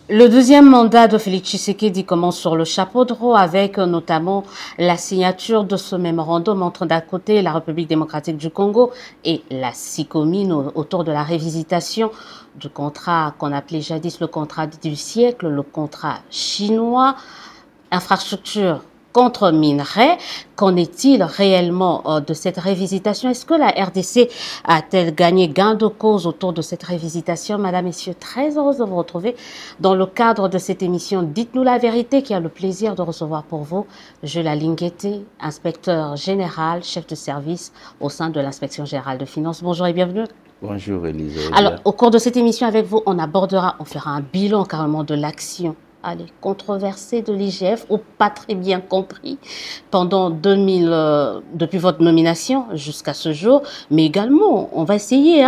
Le deuxième mandat de Félix Tshisekedi commence sur le chapeau de roue avec notamment la signature de ce mémorandum entre d'un côté la République démocratique du Congo et la CICOMINE autour de la révisitation du contrat qu'on appelait jadis le contrat du siècle, le contrat chinois, infrastructure contre minerais. Qu'en est-il réellement de cette révisitation? Est-ce que la RDC a-t-elle gagné gain de cause autour de cette révisitation? Madame, Messieurs, très heureuse de vous retrouver dans le cadre de cette émission Dites-nous la vérité, qui a le plaisir de recevoir pour vous Jules Alinguete, inspecteur général, chef de service au sein de l'inspection générale de finances. Bonjour et bienvenue. Bonjour Elisabeth. Alors, au cours de cette émission avec vous, on fera un bilan carrément de l'action controversée de l'IGF, ou pas très bien compris, pendant depuis votre nomination jusqu'à ce jour. Mais également, on va essayer,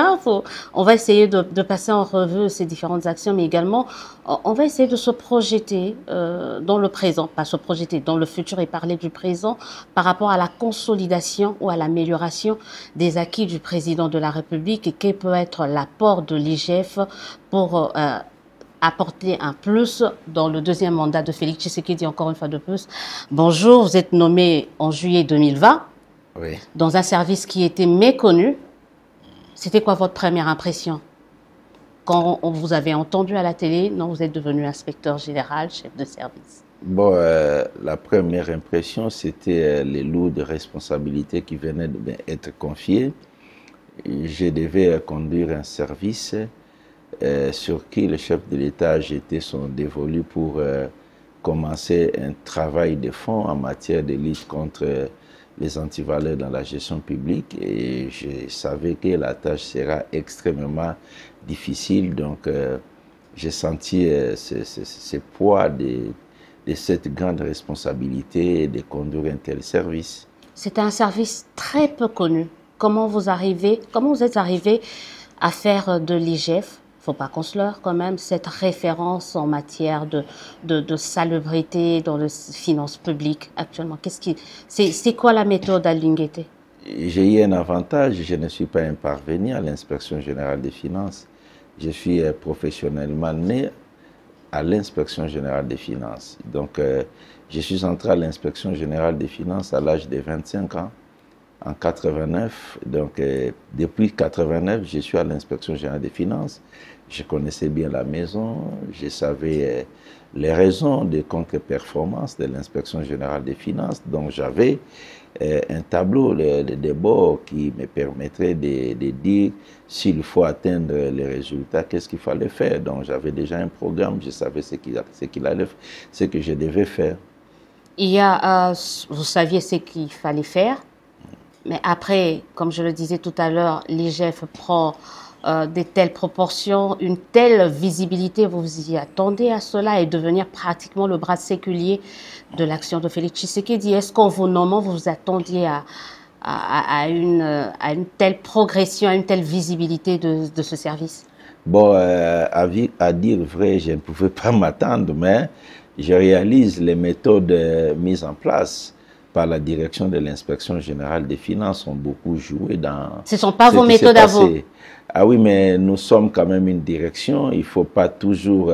on va essayer de passer en revue ces différentes actions, mais également, on va essayer de se projeter dans le présent, pas se projeter dans le futur et parler du présent par rapport à la consolidation ou à l'amélioration des acquis du président de la République et quel peut être l'apport de l'IGF pour apporter un plus dans le deuxième mandat de Félix Tshisekedi, encore une fois de plus. Bonjour, vous êtes nommé en juillet 2020 dans un service qui était méconnu. C'était quoi votre première impression quand on vous avait entendu à la télé? Non, vous êtes devenu inspecteur général, chef de service. Bon, la première impression, c'était les lourdes responsabilités qui venaient d'être confiées. Je devais conduire un service sur qui le chef de l'État a jeté son dévolu pour commencer un travail de fond en matière de lutte contre les antivaleurs dans la gestion publique. Et je savais que la tâche sera extrêmement difficile, donc j'ai senti ce poids de cette grande responsabilité de conduire un tel service. C'était un service très peu connu. Comment vous êtes arrivé à faire de l'IGF, faut pas qu'on se leurre quand même, cette référence en matière de salubrité dans les finances publiques actuellement? C'est quoi la méthode Alinguete? J'ai eu un avantage, je ne suis pas un parvenu à l'inspection générale des finances. Je suis professionnellement né à l'inspection générale des finances. Donc, je suis entré à l'inspection générale des finances à l'âge de 25 ans, en 89. Donc, depuis 89, je suis à l'inspection générale des finances. Je connaissais bien la maison, je savais les raisons de contre-performance de l'inspection générale des finances. Donc, j'avais un tableau de bord qui me permettrait de dire s'il faut atteindre les résultats, qu'est-ce qu'il fallait faire. Donc, j'avais déjà un programme, je savais ce que je devais faire. Vous saviez ce qu'il fallait faire, mais après, comme je le disais tout à l'heure, l'IGF prend de telles proportions, une telle visibilité, vous vous y attendez à cela et devenir pratiquement le bras séculier de l'action de Félix Tshisekedi. Est-ce qu'en vous nommant, vous vous attendiez à une telle progression, à une telle visibilité de ce service? Bon, à dire vrai, je ne pouvais pas m'attendre, mais je réalise les méthodes mises en place par la direction de l'inspection générale des finances ont beaucoup joué dans... Ce ne sont pas vos méthodes à vous. Ah oui, mais nous sommes quand même une direction. Il ne faut pas toujours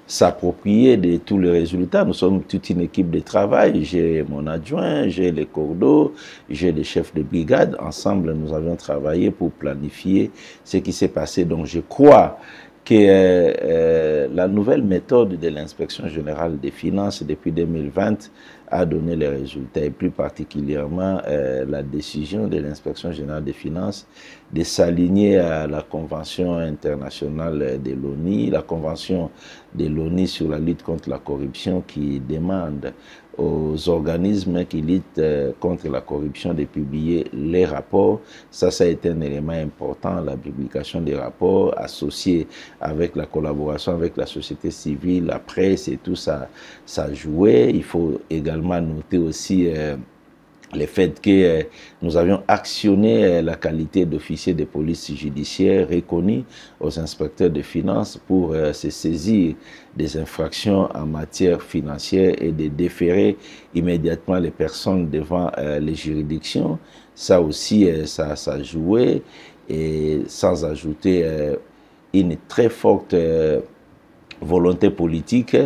s'approprier de tous les résultats. Nous sommes toute une équipe de travail. J'ai mon adjoint, j'ai les cordeaux, j'ai les chefs de brigade. Ensemble, nous avions travaillé pour planifier ce qui s'est passé. Donc, je crois que la nouvelle méthode de l'inspection générale des finances depuis 2020 a donné les résultats, et plus particulièrement la décision de l'inspection générale des finances de s'aligner à la Convention internationale de l'ONU, la Convention de l'ONU sur la lutte contre la corruption, qui demande aux organismes qui luttent contre la corruption de publier les rapports. Ça a été un élément important, la publication des rapports associés avec la collaboration avec la société civile, la presse et tout ça, ça jouait. Il faut également noter aussi le fait que nous avions actionné la qualité d'officier de police judiciaire reconnu aux inspecteurs de finances pour se saisir des infractions en matière financière et de déférer immédiatement les personnes devant les juridictions. Ça aussi, ça jouait, et sans ajouter une très forte volonté politique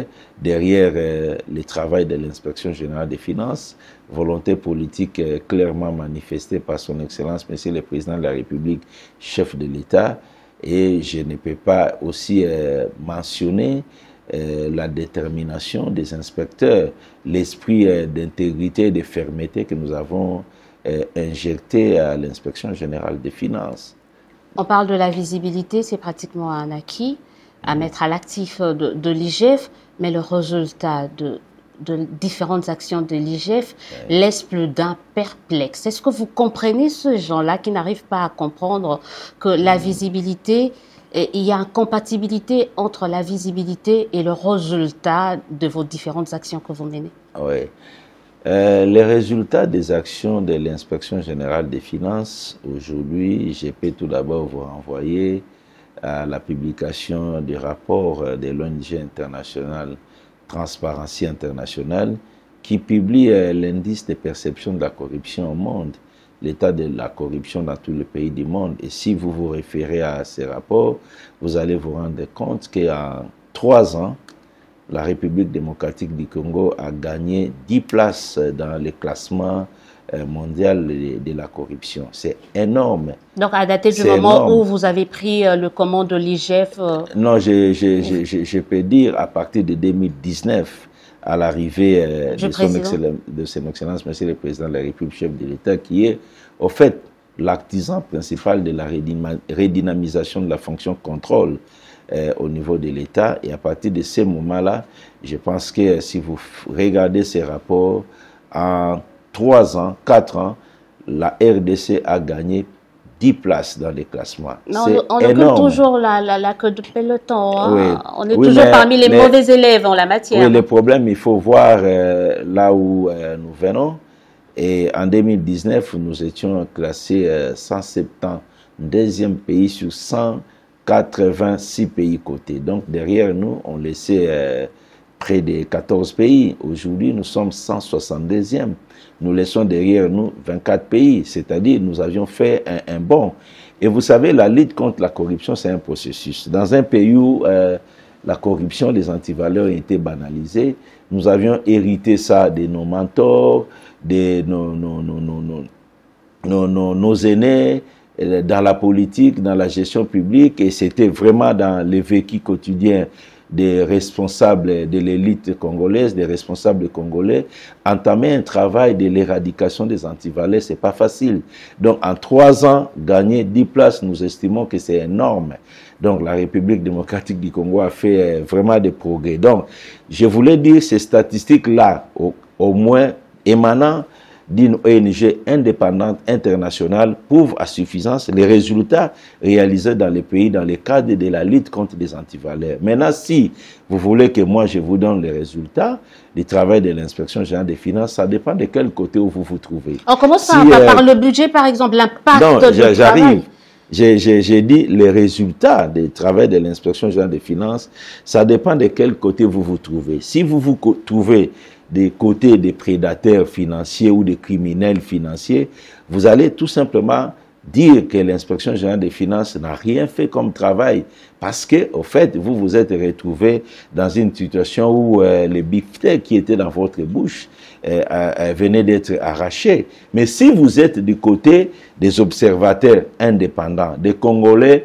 derrière le travail de l'inspection générale des finances, volonté politique clairement manifestée par son Excellence, Monsieur le Président de la République, chef de l'État, et je ne peux pas aussi mentionner la détermination des inspecteurs, l'esprit d'intégrité et de fermeté que nous avons injecté à l'inspection générale des finances. On parle de la visibilité, c'est pratiquement un acquis à mettre à l'actif de l'IGF, mais le résultat de différentes actions de l'IGF laisse plus d'un perplexe. Est-ce que vous comprenez ces gens-là qui n'arrivent pas à comprendre que la visibilité, il y a une compatibilité entre la visibilité et le résultat de vos différentes actions que vous menez? Oui. Les résultats des actions de l'inspection générale des finances, aujourd'hui, je peux tout d'abord vous renvoyer à la publication du rapport de l'ONG internationale Transparency International qui publie l'indice de perception de la corruption au monde, l'état de la corruption dans tous les pays du monde. Et si vous vous référez à ces rapports, vous allez vous rendre compte qu'en 3 ans, la République démocratique du Congo a gagné 10 places dans le classement mondial de la corruption. C'est énorme. Donc, à dater du moment où vous avez pris le commande de l'IGF Non, je peux dire à partir de 2019, à l'arrivée de son Excellence, Monsieur le Président de la République, chef de l'État, qui est, au fait, l'artisan principal de la redynamisation de la fonction contrôle au niveau de l'État. Et à partir de ce moment-là, je pense que si vous regardez ces rapports, en 3 ans, 4 ans, la RDC a gagné 10 places dans les classements. Non, on occupe toujours la queue de peloton. Hein? Oui. On est toujours parmi les mauvais élèves en la matière. Oui, le problème, il faut voir là où nous venons. Et en 2019, nous étions classés 172e pays sur 186 pays cotés. Donc derrière nous, on laissait près de 14 pays. Aujourd'hui, nous sommes 162e. Nous laissons derrière nous 24 pays, c'est-à-dire nous avions fait un bond. Et vous savez, la lutte contre la corruption, c'est un processus. Dans un pays où la corruption, les antivaleurs ont été banalisées, nous avions hérité ça de nos mentors, de nos aînés, dans la politique, dans la gestion publique, et c'était vraiment dans le vécu quotidien des responsables de l'élite congolaise, des responsables congolais, entamer un travail de l'éradication des antivaleurs, c'est pas facile. Donc, en 3 ans, gagner 10 places, nous estimons que c'est énorme. Donc, la République démocratique du Congo a fait vraiment des progrès. Donc, je voulais dire ces statistiques-là, au moins émanant d'une ONG indépendante internationale, prouvent à suffisance les résultats réalisés dans les pays dans le cadre de la lutte contre les antivaleurs. Maintenant, si vous voulez que moi je vous donne les résultats du travail de l'inspection générale des finances, ça dépend de quel côté où vous vous trouvez. On commence par le budget, par exemple, l'impact du travail. J'ai dit les résultats du travail de l'inspection générale des finances, ça dépend de quel côté vous vous trouvez. Si vous vous trouvez des côtés des prédateurs financiers ou des criminels financiers, vous allez tout simplement dire que l'inspection générale des finances n'a rien fait comme travail parce que, au fait, vous vous êtes retrouvé dans une situation où les beefsteaks qui étaient dans votre bouche venaient d'être arrachés. Mais si vous êtes du côté des observateurs indépendants, des Congolais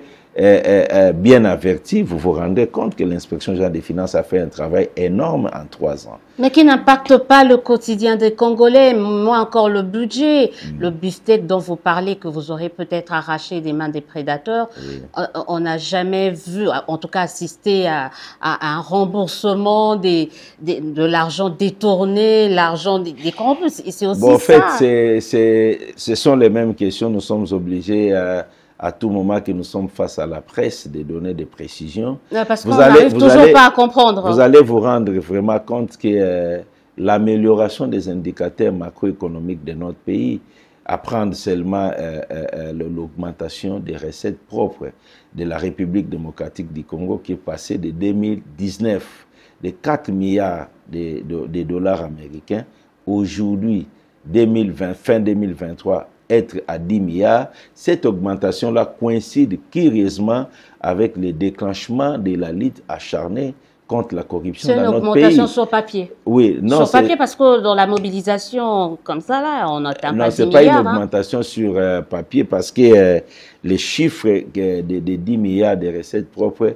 bien avertis, vous vous rendez compte que l'inspection générale des finances a fait un travail énorme en 3 ans. Mais qui n'impacte pas le quotidien des Congolais, moins encore le budget. Le beefsteak dont vous parlez, que vous aurez peut-être arraché des mains des prédateurs, on n'a jamais vu, en tout cas assisté à un remboursement de l'argent détourné, l'argent des corrompus. C'est aussi bon, en fait, ça. ce sont les mêmes questions. Nous sommes obligés à tout moment que nous sommes face à la presse de donner des précisions. Non, parce qu'on n'arrive toujours pas à comprendre. Vous allez vous rendre vraiment compte que l'amélioration des indicateurs macroéconomiques de notre pays, à prendre seulement l'augmentation des recettes propres de la République démocratique du Congo qui est passée de 2019 de 4 milliards de dollars américains, aujourd'hui, fin 2023, être à 10 milliards, cette augmentation-là coïncide curieusement avec le déclenchement de la lutte acharnée contre la corruption dans notre pays. C'est une augmentation sur papier. Oui, non, sur papier, parce que dans la mobilisation comme ça, là, on atteint pas 10 milliards. Non, ce n'est pas une augmentation sur papier, parce que les chiffres de 10 milliards de recettes propres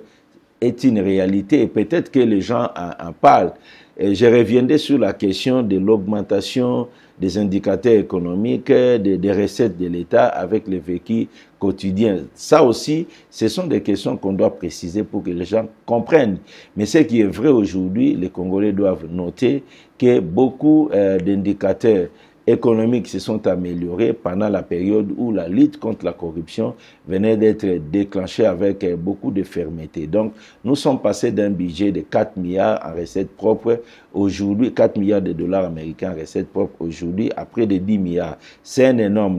est une réalité. Et peut-être que les gens en parlent. Et je reviendrai sur la question de l'augmentation des indicateurs économiques, des recettes de l'État avec le vécu quotidien. Ça aussi, ce sont des questions qu'on doit préciser pour que les gens comprennent. Mais ce qui est vrai aujourd'hui, les Congolais doivent noter que beaucoup d'indicateurs économiques se sont améliorés pendant la période où la lutte contre la corruption venait d'être déclenchée avec beaucoup de fermeté. Donc, nous sommes passés d'un budget de 4 milliards en recettes propres aujourd'hui, 4 milliards de dollars américains en recettes propres aujourd'hui, à près de 10 milliards. C'est un énorme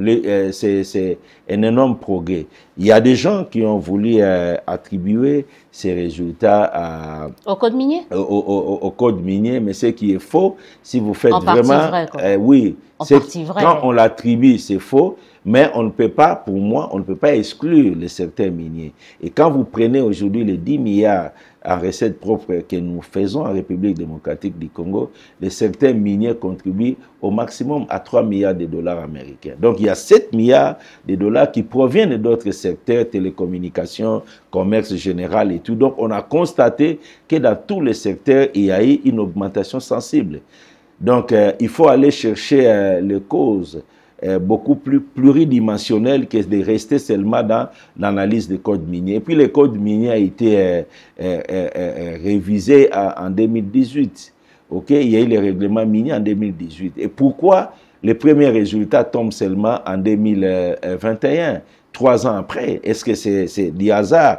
progrès. Il y a des gens qui ont voulu attribuer ces résultats au code minier, au code minier, mais ce qui est faux, si vous faites en vraiment, vrai, oui, vrai. Quand on l'attribue, c'est faux, mais on ne peut pas, pour moi, on ne peut pas exclure les secteurs miniers. Et quand vous prenez aujourd'hui les 10 milliards en recettes propres que nous faisons en République démocratique du Congo, les secteurs miniers contribuent au maximum à 3 milliards de dollars américains. Donc il y a 7 milliards de dollars qui proviennent d'autres secteurs, télécommunications, commerce général et tout. Donc on a constaté que dans tous les secteurs, il y a eu une augmentation sensible. Donc il faut aller chercher les causes beaucoup plus pluridimensionnel que de rester seulement dans l'analyse des codes miniers. Et puis le code minier a été révisé en 2018. Okay? Il y a eu le règlement minier en 2018. Et pourquoi les premiers résultats tombent seulement en 2021, 3 ans après? Est-ce que c'est du hasard?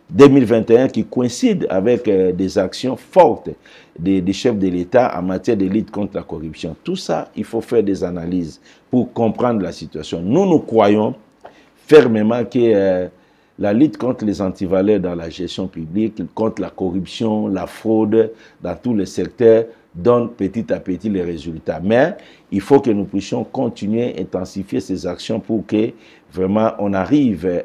2021 qui coïncide avec des actions fortes des chefs de l'État en matière de lutte contre la corruption. Tout ça, il faut faire des analyses pour comprendre la situation. Nous croyons fermement que la lutte contre les antivaleurs dans la gestion publique, contre la corruption, la fraude dans tous les secteurs, donne petit à petit les résultats. Mais il faut que nous puissions continuer à intensifier ces actions pour que vraiment on arrive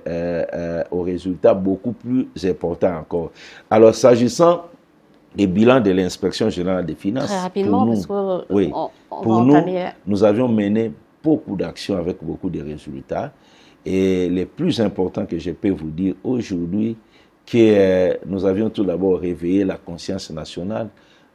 aux résultats beaucoup plus importants encore. Alors, s'agissant des bilans de l'inspection générale des finances, très rapidement, pour nous, parce que oui, pour nous avions mené beaucoup d'actions avec beaucoup de résultats. Et le plus important que je peux vous dire aujourd'hui, que nous avions tout d'abord réveillé la conscience nationale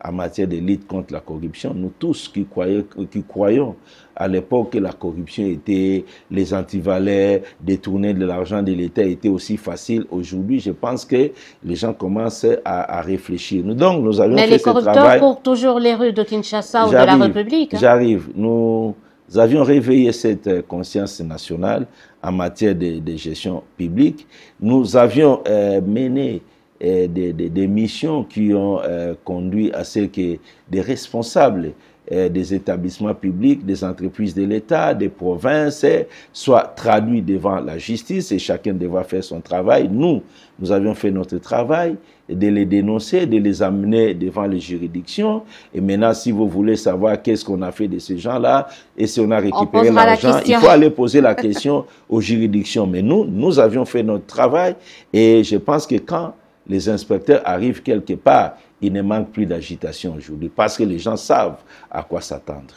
en matière de lutte contre la corruption. Nous tous qui croyons à l'époque que la corruption était, les antivaleurs, détourner de l'argent de l'État était aussi facile. Aujourd'hui, je pense que les gens commencent à réfléchir. Donc, nous avions fait ce travail. Mais les corrupteurs courent toujours les rues de Kinshasa ou de la République. Hein? J'arrive. Nous avions réveillé cette conscience nationale en matière de gestion publique. Nous avions mené des missions qui ont conduit à ce que des responsables des établissements publics, des entreprises de l'État, des provinces, soient traduits devant la justice et chacun devra faire son travail. Nous avions fait notre travail de les dénoncer, de les amener devant les juridictions. Et maintenant, si vous voulez savoir qu'est-ce qu'on a fait de ces gens-là et si on a récupéré l'argent, il faut aller poser la question aux juridictions. Mais nous avions fait notre travail et je pense que quand les inspecteurs arrivent quelque part, il ne manque plus d'agitation aujourd'hui parce que les gens savent à quoi s'attendre.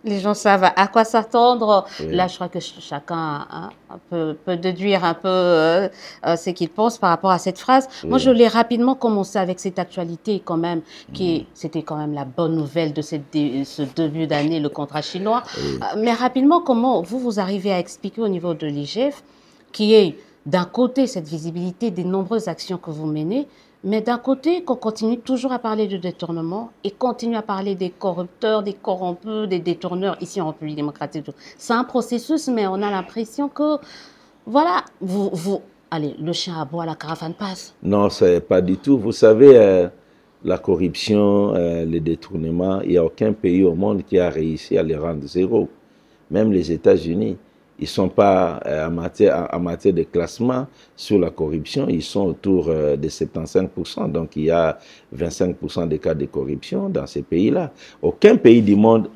Les gens savent à quoi s'attendre. Oui. Là, je crois que chacun peut déduire un peu ce qu'il pense par rapport à cette phrase. Oui. Moi, je l'ai rapidement commencé avec cette actualité quand même, c'était quand même la bonne nouvelle de ce début d'année, le contrat chinois. Oui. Mais rapidement, comment vous arrivez à expliquer au niveau de l'IGF qui est d'un côté cette visibilité des nombreuses actions que vous menez, mais d'un côté, qu'on continue toujours à parler de détournement et continue à parler des corrupteurs, des corrompus, des détourneurs ici en République démocratique. C'est un processus, mais on a l'impression que, voilà, allez, le chien aboie, la caravane passe. Non, c'est pas du tout. Vous savez, la corruption, les détournements, il n'y a aucun pays au monde qui a réussi à les rendre zéro. Même les États-Unis. Ils ne sont pas en matière de classement sur la corruption, ils sont autour de 75%. Donc il y a 25% des cas de corruption dans ces pays-là. Aucun pays du monde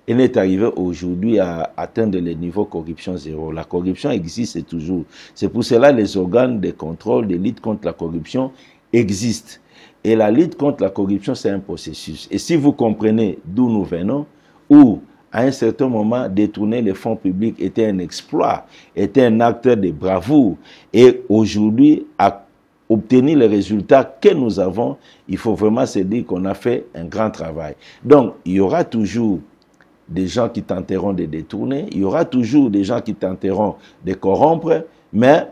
n'est arrivé aujourd'hui à atteindre le niveau corruption zéro. La corruption existe toujours. C'est pour cela que les organes de contrôle, de lutte contre la corruption existent. Et la lutte contre la corruption, c'est un processus. Et si vous comprenez d'où nous venons, où à un certain moment, détourner les fonds publics était un exploit, était un acte de bravoure. Et aujourd'hui, à obtenir les résultats que nous avons, il faut vraiment se dire qu'on a fait un grand travail. Donc, il y aura toujours des gens qui tenteront de détourner, il y aura toujours des gens qui tenteront de corrompre, mais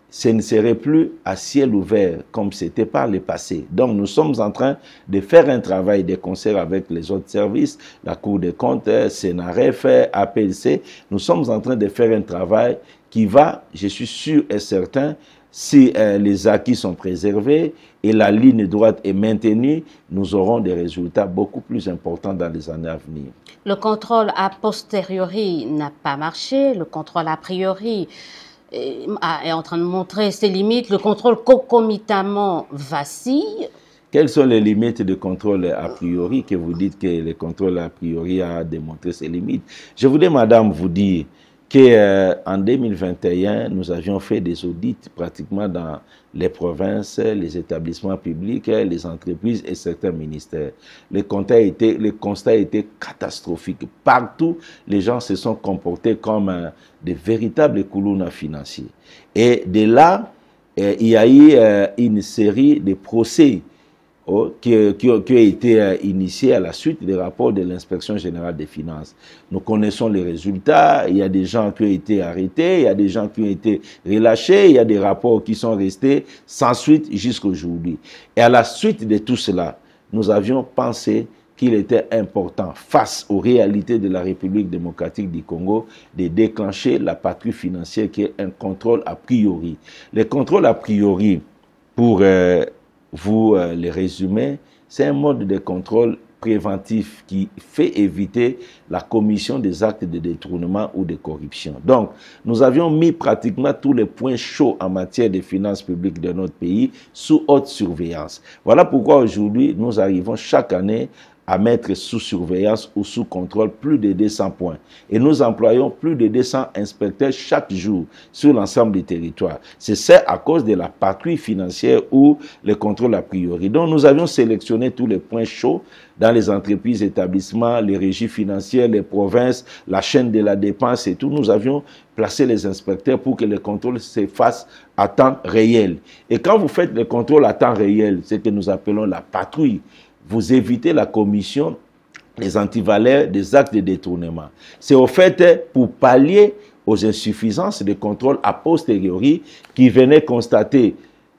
ce ne serait plus à ciel ouvert comme c'était par le passé. Donc nous sommes en train de faire un travail de concert avec les autres services, la Cour des comptes, Sénaref, APLC. Nous sommes en train de faire un travail qui va, je suis sûr et certain, si les acquis sont préservés et la ligne droite est maintenue, nous aurons des résultats beaucoup plus importants dans les années à venir. Le contrôle a posteriori n'a pas marché, le contrôle a priori est en train de montrer ses limites, le contrôle concomitamment vacille. Quelles sont les limites de contrôle a priori que vous dites que le contrôle a priori a démontré ses limites? Je voudrais, madame, vous dire qu'en 2021, nous avions fait des audits pratiquement dans les provinces, les établissements publics, les entreprises et certains ministères. Le constat était catastrophique. Partout, les gens se sont comportés comme des véritables coulounas financiers. Et de là, il y a eu une série de procès qui a été initié à la suite des rapports de l'Inspection générale des finances. Nous connaissons les résultats, il y a des gens qui ont été arrêtés, il y a des gens qui ont été relâchés, il y a des rapports qui sont restés sans suite jusqu'à aujourd'hui. Et à la suite de tout cela, nous avions pensé qu'il était important, face aux réalités de la République démocratique du Congo, de déclencher la patrouille financière qui est un contrôle a priori. Le contrôle a priori, pour vous les résumer, c'est un mode de contrôle préventif qui fait éviter la commission des actes de détournement ou de corruption. Donc, nous avions mis pratiquement tous les points chauds en matière de finances publiques de notre pays sous haute surveillance. Voilà pourquoi aujourd'hui, nous arrivons chaque année à mettre sous surveillance ou sous contrôle plus de 200 points. Et nous employons plus de 200 inspecteurs chaque jour sur l'ensemble du territoire. C'est ça à cause de la patrouille financière ou le contrôle a priori. Donc nous avions sélectionné tous les points chauds dans les entreprises, établissements, les régies financières, les provinces, la chaîne de la dépense et tout. Nous avions placé les inspecteurs pour que le contrôle se fasse à temps réel. Et quand vous faites le contrôle à temps réel, c'est que nous appelons la patrouille, vous évitez la commission des antivaleurs des actes de détournement. C'est au fait pour pallier aux insuffisances de contrôle a posteriori qui venaient constater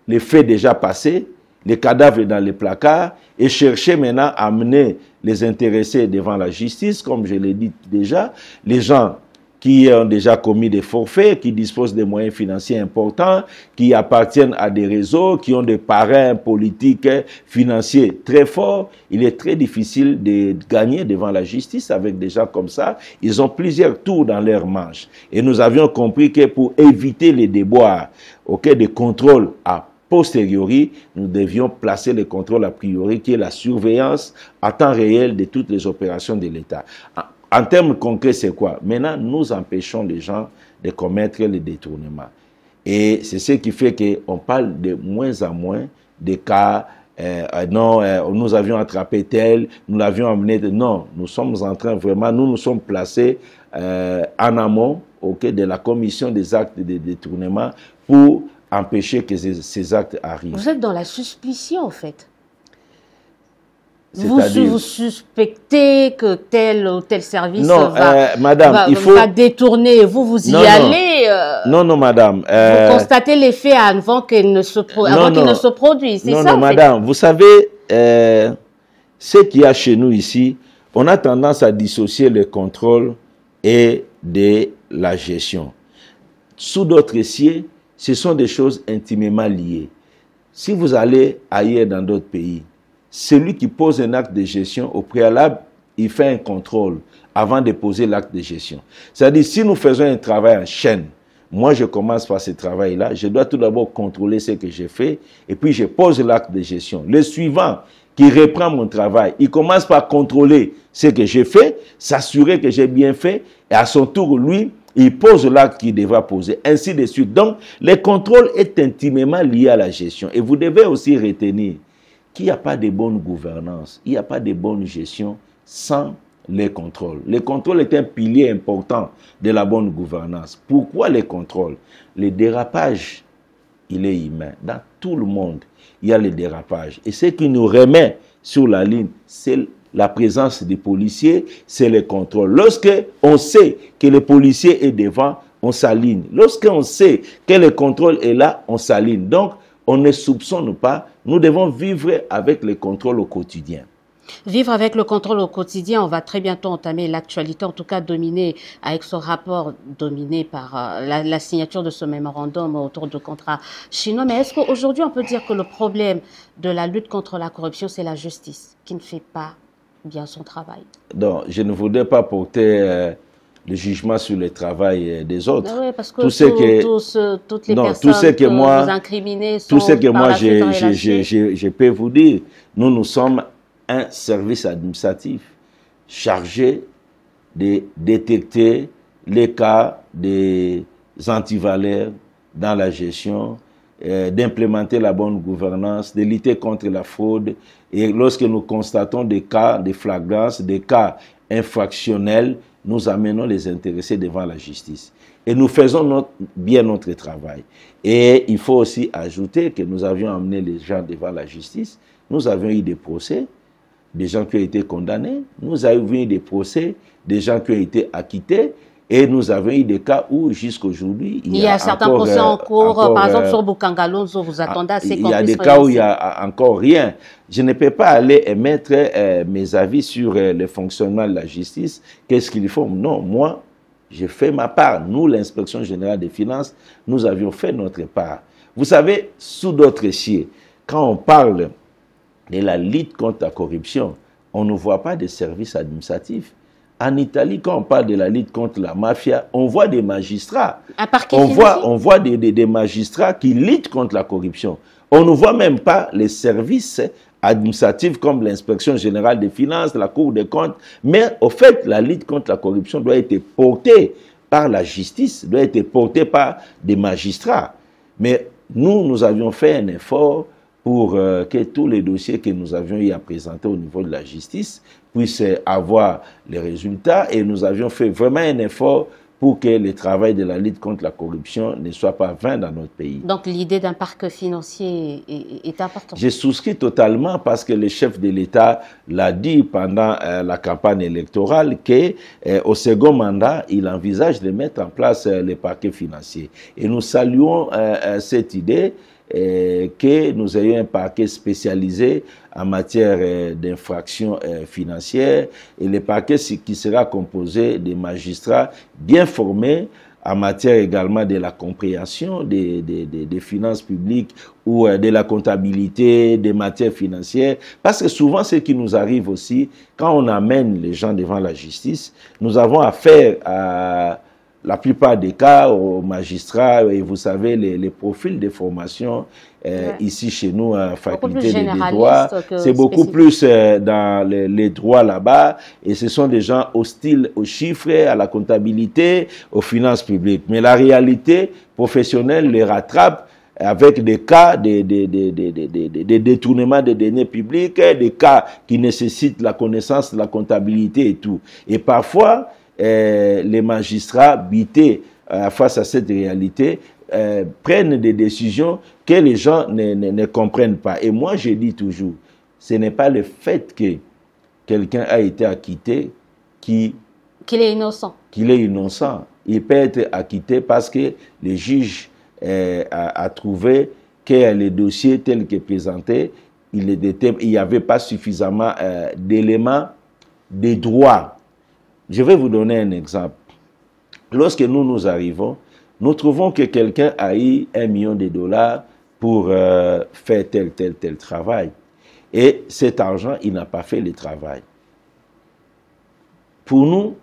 les faits déjà passés, les cadavres dans les placards et chercher maintenant à amener les intéressés devant la justice, comme je l'ai dit déjà, les gens qui ont déjà commis des forfaits, qui disposent de moyens financiers importants, qui appartiennent à des réseaux, qui ont des parrains politiques, financiers très forts. Il est très difficile de gagner devant la justice avec des gens comme ça. Ils ont plusieurs tours dans leur manche. Et nous avions compris que pour éviter les déboires, des contrôles à posteriori, nous devions placer le contrôle a priori, qui est la surveillance à temps réel de toutes les opérations de l'État. En termes concrets, c'est quoi? Maintenant, nous empêchons les gens de commettre les détournements. Et c'est ce qui fait qu'on parle de moins en moins de cas, nous avions attrapé tel, nous l'avions amené. Non, nous sommes en train vraiment, nous sommes placés en amont de la commission des actes de détournement pour empêcher que ces actes arrivent. Vous êtes dans la suspicion, en fait. Vous suspectez que tel ou tel service va détourner, vous y allez. Non, madame. Vous constatez les faits avant qu'ils ne se produisent, c'est ça? Non, madame. Vous savez, ce qu'il y a chez nous ici, on a tendance à dissocier le contrôle et de la gestion. Sous d'autres cieux, ce sont des choses intimement liées. Si vous allez ailleurs dans d'autres pays, celui qui pose un acte de gestion, au préalable, il fait un contrôle avant de poser l'acte de gestion. C'est-à-dire, si nous faisons un travail en chaîne, moi je commence par ce travail-là, je dois tout d'abord contrôler ce que j'ai fait, et puis je pose l'acte de gestion. Le suivant, qui reprend mon travail, il commence par contrôler ce que j'ai fait, s'assurer que j'ai bien fait, et à son tour, lui, il pose l'acte qu'il devra poser, ainsi de suite. Donc, le contrôle est intimement lié à la gestion. Et vous devez aussi retenir qu'il n'y a pas de bonne gouvernance, il n'y a pas de bonne gestion sans les contrôles. Les contrôles est un pilier important de la bonne gouvernance. Pourquoi les contrôles? Le dérapage, il est humain. Dans tout le monde, il y a le dérapage. Et ce qui nous remet sur la ligne, c'est la présence des policiers, c'est les contrôles. Lorsque on sait que le policier est devant, on s'aligne. Lorsqu'on sait que le contrôle est là, on s'aligne. Donc, on ne soupçonne pas. Nous devons vivre avec les contrôles au quotidien. Vivre avec le contrôle au quotidien, on va très bientôt entamer l'actualité, en tout cas dominée avec ce rapport dominé par la signature de ce mémorandum autour du contrat chinois. Mais est-ce qu'aujourd'hui on peut dire que le problème de la lutte contre la corruption, c'est la justice qui ne fait pas bien son travail? Donc, je ne voudrais pas porter le jugement sur le travail des autres. Oui, parce que toutes les personnes que vous incriminez sont tout ce que moi je peux vous dire, nous sommes un service administratif chargé de détecter les cas des antivaleurs dans la gestion, d'implémenter la bonne gouvernance, de lutter contre la fraude. Et lorsque nous constatons des cas de flagrance, des cas infractionnels, nous amenons les intéressés devant la justice. Et nous faisons bien notre travail. Et il faut aussi ajouter que nous avions amené les gens devant la justice. Nous avions eu des procès, des gens qui ont été condamnés. Nous avons eu des procès, des gens qui ont été acquittés. Et nous avons eu des cas où, jusqu'aujourd'hui, il y a certains procès en cours. Par exemple, sur Bukangalonzo, vous attendez à ces il y a des cas où il n'y a encore rien. Je ne peux pas aller émettre mes avis sur le fonctionnement de la justice. Qu'est-ce qu'ils font? Non, moi, j'ai fait ma part. Nous, l'inspection générale des finances, nous avions fait notre part. Vous savez, sous d'autres cieux, quand on parle de la lutte contre la corruption, on ne voit pas de services administratifs. En Italie, quand on parle de la lutte contre la mafia, on voit des magistrats. On voit des magistrats qui luttent contre la corruption. On ne voit même pas les services administratifs comme l'inspection générale des finances, la Cour des comptes. Mais au fait, la lutte contre la corruption doit être portée par la justice, doit être portée par des magistrats. Mais nous avions fait un effort pour que tous les dossiers que nous avions eu à présenter au niveau de la justice puissent avoir les résultats. Et nous avions fait vraiment un effort pour que le travail de la lutte contre la corruption ne soit pas vain dans notre pays. Donc l'idée d'un parc financier est importante. J'ai souscrit totalement parce que le chef de l'État l'a dit pendant la campagne électorale qu'au second mandat, il envisage de mettre en place les parquets financiers. Et nous saluons cette idée. Que nous ayons un parquet spécialisé en matière d'infractions financières et le parquet qui sera composé de magistrats bien formés en matière également de la compréhension des finances publiques ou de la comptabilité, des matières financières. Parce que souvent, ce qui nous arrive aussi, quand on amène les gens devant la justice, nous avons affaire à la plupart des cas aux magistrats, et vous savez, les profils de formation ici chez nous, à faculté des droits, c'est beaucoup plus dans les droits là-bas, et ce sont des gens hostiles aux chiffres, à la comptabilité, aux finances publiques. Mais la réalité professionnelle les rattrape avec des cas de détournement des deniers publics, des cas qui nécessitent la connaissance de la comptabilité et tout. Et parfois, les magistrats bités face à cette réalité prennent des décisions que les gens ne comprennent pas. Et moi, je dis toujours, ce n'est pas le fait que quelqu'un a été acquitté qu'il est innocent. Qu'il est innocent. Il peut être acquitté parce que le juge a trouvé que les dossiers tels que présentés, il n'y avait pas suffisamment d'éléments de droit. Je vais vous donner un exemple. Lorsque nous arrivons, nous trouvons que quelqu'un a eu $1 million pour faire tel travail. Et cet argent, il n'a pas fait le travail. Pour nous,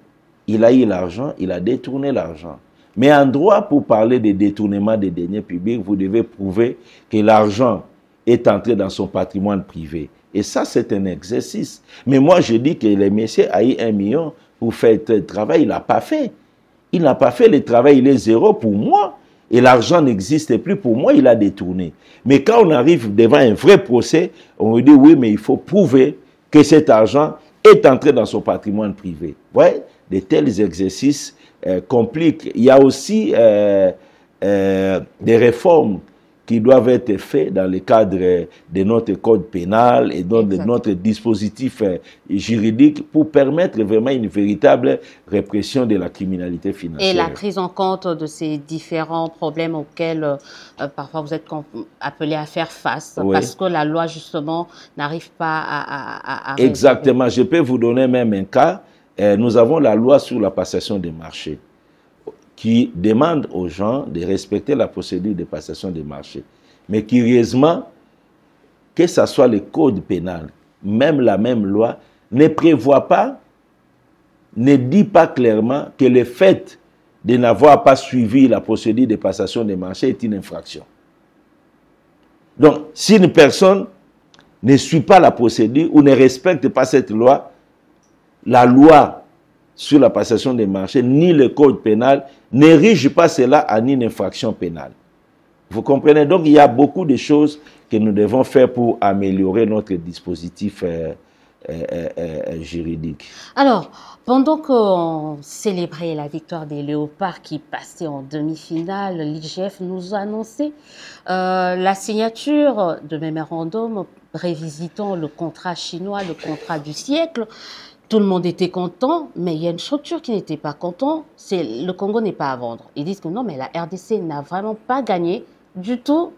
il a eu l'argent, il a détourné l'argent. Mais en droit, pour parler de détournement des deniers publics, vous devez prouver que l'argent est entré dans son patrimoine privé. Et ça, c'est un exercice. Mais moi, je dis que le monsieur a eu $1 million pour faire tel travail, il n'a pas fait. Il n'a pas fait le travail, il est zéro pour moi. et l'argent n'existe plus, pour moi, il a détourné. Mais quand on arrive devant un vrai procès, on dit oui, mais il faut prouver que cet argent est entré dans son patrimoine privé. Vous voyez, de tels exercices compliquent. Il y a aussi des réformes qui doivent être faits dans le cadre de notre code pénal et donc de notre dispositif juridique pour permettre vraiment une véritable répression de la criminalité financière. Et la prise en compte de ces différents problèmes auxquels parfois vous êtes appelé à faire face, oui, parce que la loi justement n'arrive pas à Exactement, je peux vous donner même un cas. Nous avons la loi sur la passation des marchés qui demande aux gens de respecter la procédure de passation des marchés. Mais curieusement, que ce soit le code pénal, même la même loi, ne prévoit pas, ne dit pas clairement que le fait de n'avoir pas suivi la procédure de passation des marchés est une infraction. Donc, si une personne ne suit pas la procédure ou ne respecte pas cette loi, la loi sur la passation des marchés, ni le code pénal, n'érige pas cela en une infraction pénale. Vous comprenez? Donc, il y a beaucoup de choses que nous devons faire pour améliorer notre dispositif juridique. Alors, pendant qu'on célébrait la victoire des Léopards qui passaient en demi-finale, l'IGF nous a annoncé la signature de mémorandum révisitant le contrat chinois, le contrat du siècle. Tout le monde était content, mais il y a une structure qui n'était pas contente, c'est le Congo n'est pas à vendre. Ils disent que non, mais la RDC n'a vraiment pas gagné du tout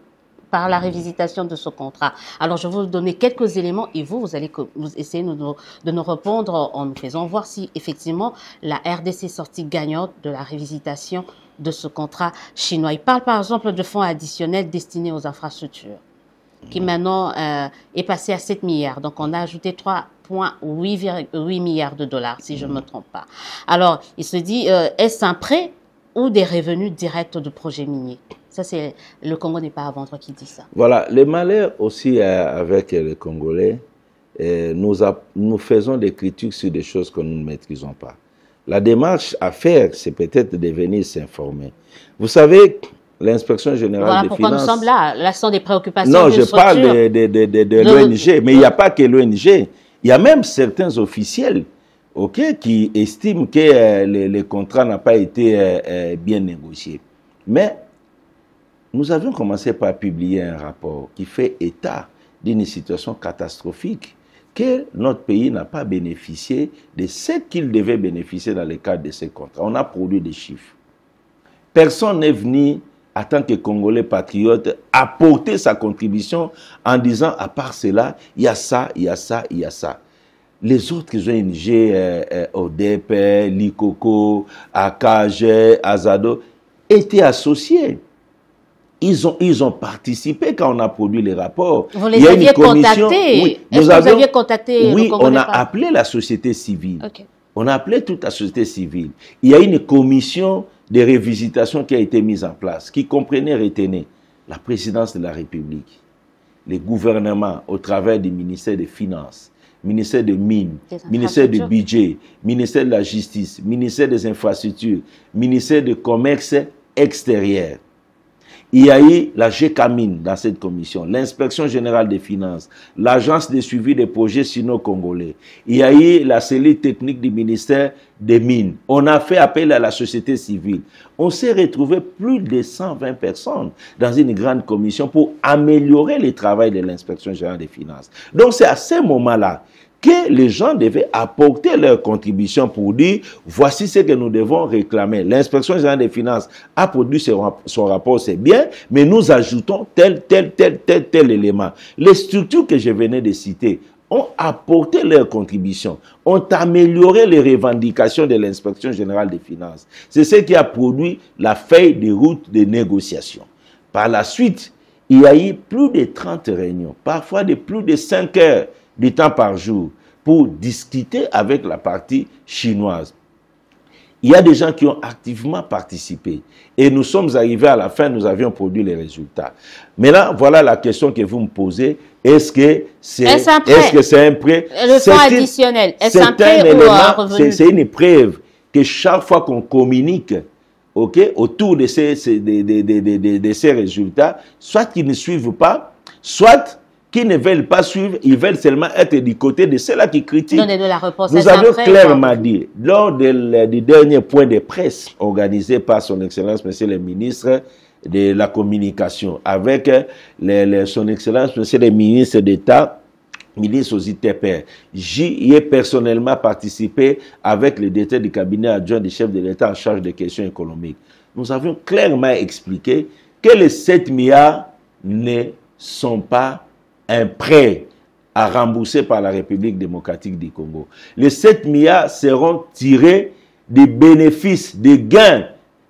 par la révisitation de ce contrat. Alors, je vais vous donner quelques éléments et vous allez essayer de nous répondre en nous faisant voir si effectivement la RDC est sortie gagnante de la révisitation de ce contrat chinois. Il parle par exemple de fonds additionnels destinés aux infrastructures, qui maintenant est passé à 7 milliards. Donc, on a ajouté 3,8 milliards de dollars, si je ne me trompe pas. Alors, il se dit, est-ce un prêt ou des revenus directs de projets miniers? Ça, c'est le Congo n'est pas à vendre qui dit ça. Voilà, le malheur aussi avec les Congolais, nous faisons des critiques sur des choses que nous ne maîtrisons pas. La démarche à faire, c'est peut-être de venir s'informer. Vous savez, l'inspection générale des finances... Voilà pourquoi nous sommes là. Là, ce sont des préoccupations. Non, je parle de l'ONG, mais il n'y a pas que l'ONG. Il y a même certains officiels qui estiment que le contrat n'a pas été bien négocié. Mais nous avions commencé par publier un rapport qui fait état d'une situation catastrophique, que notre pays n'a pas bénéficié de ce qu'il devait bénéficier dans le cadre de ces contrats. On a produit des chiffres. Personne n'est venu, en tant que Congolais patriote, apporter sa contribution en disant, à part cela, il y a ça, il y a ça, il y a ça. Les autres ONG, ODEP, Likoko, AKG, Azado, étaient associés. Ils ont participé quand on a produit les rapports. Vous les aviez contactés? Oui, vous aviez contacté oui, on a appelé la société civile. Okay. On a appelé toute la société civile. Il y a une commission de révisitation qui a été mise en place, qui comprenait, retenait la présidence de la République, les gouvernements au travers du ministère des Finances, ministère des Mines, ministère du Budget, ministère de la Justice, ministère des Infrastructures, ministère du Commerce extérieur. Il y a eu la GECAMINE dans cette commission, l'inspection générale des finances, l'agence de suivi des projets sino-congolais. Il y a eu la cellule technique du ministère des Mines. On a fait appel à la société civile. On s'est retrouvé plus de 120 personnes dans une grande commission pour améliorer le travail de l'inspection générale des finances. Donc c'est à ce moment-là que les gens devaient apporter leur contribution pour dire voici ce que nous devons réclamer. L'inspection générale des finances a produit son rapport, c'est bien, mais nous ajoutons tel élément. Les structures que je venais de citer ont apporté leur contribution, ont amélioré les revendications de l'inspection générale des finances. C'est ce qui a produit la feuille de route de négociation. Par la suite, il y a eu plus de 30 réunions, parfois de plus de 5 heures du temps par jour pour discuter avec la partie chinoise. Il y a des gens qui ont activement participé et nous sommes arrivés à la fin, nous avions produit les résultats. Maintenant, voilà la question que vous me posez. Est-ce que c'est un prêt? Le fonds additionnel, est-ce un prêt ou un revenu? C'est une preuve que chaque fois qu'on communique okay, autour de ces résultats, soit qu'ils ne suivent pas, soit qui ne veulent pas suivre, ils veulent seulement être du côté de ceux-là qui critiquent. Donnez de la réponse. Nous avons clairement dit, lors du dernier point de presse organisé par son Excellence, Monsieur le ministre de la Communication, avec son Excellence, Monsieur le ministre d'État, ministre aux ITP, j'y ai personnellement participé avec le directeur du cabinet adjoint du chef de l'État en charge des questions économiques. Nous avions clairement expliqué que les 7 milliards ne sont pas un prêt à rembourser par la République démocratique du Congo. Les 7 milliards seront tirés des bénéfices, des gains